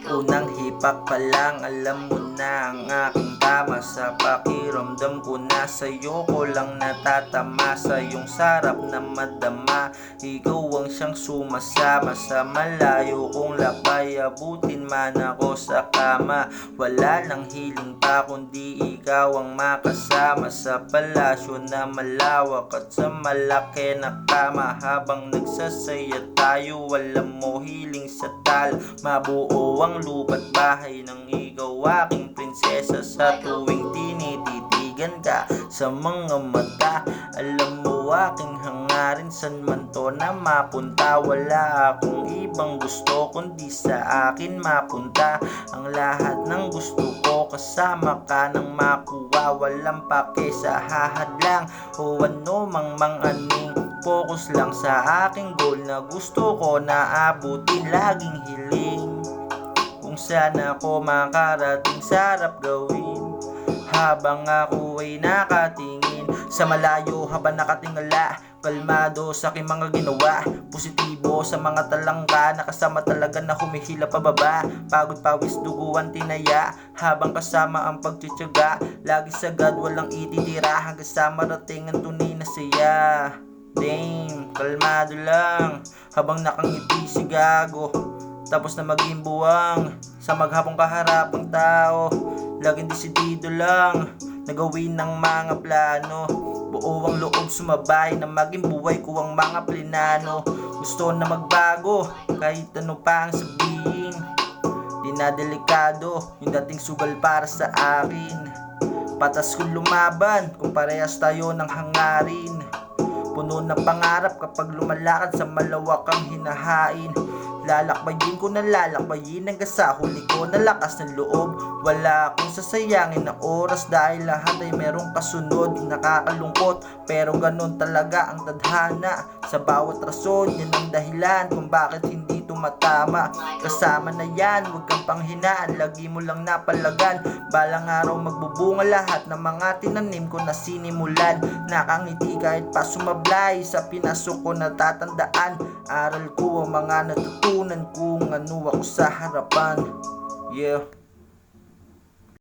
Unang hipak pa lang, alam mo na ang aking tama. Sa pakiramdam ko na sa'yo ko lang natatama. Sa iyong sarap na madama, ikaw ang siyang sumasama. Sa malayo kong lakay, abutin man ako sa kama. Wala nang hiling pa kundi ikaw ang makasama. Sa palasyo na malawak at sa malaki na kama. Habang nagsasaya tayo, alam mo hiling sa tal. Mabuo ang lupa't bahay ng ikaw aking prinsesa. Sa tuwing tinititigan ka sa mga mata, alam mo aking hangarin san man to na mapunta. Wala akong ibang gusto kundi sa akin mapunta. Ang lahat ng gusto ko kasama ka nang makuha. Walang pake sa hahadlang o ano mang aning. Focus lang sa aking goal na gusto ko na abutin. Laging hiling kung saan ako makarating, sarap gawin habang ako ay nakatingin sa malayo. Habang nakatingala, kalmado sa aking mga ginawa, positibo sa mga talangka, nakasama talaga na humihila pababa. Pagod pawis duguan tinaya, habang kasama ang pagtityaga. Lagi sagad walang ititira hanggang sa marating ang tunay na saya. Damn, kalmado lang habang nakangiti si gago, tapos na maging buwang sa maghapong kaharapang tao. Laging desidido lang na gawin ng mga plano. Buo ang loob sumabay na maging buhay ko ang mga plinano. Gusto na magbago kahit ano pa ang sabihin. Di na delikado yung dating sugal para sa akin. Patas kong lumaban kung parehas tayo ng hangarin. Puno ng pangarap kapag lumalakad sa malawak ang hinahain. Lalakbayin ko na lalakbayin hanggang sa huli ko na lakas ng loob. Wala akong sasayangin na oras dahil lahat ay merong kasunod. Nakakalungkot pero ganun talaga ang tadhana. Sa bawat rason yan ang dahilan kung bakit hindi tumatama. Kasama na yan, huwag kang panghinaan, lagi mo lang napalagan. Balang araw magbubunga lahat ng mga tinanim ko na sinimulan. Nakangiti kahit pa sumablay sa pinasok ko natatandaan. Aral ko ang mga natutunan kung ano ako sa harapan. Yeah.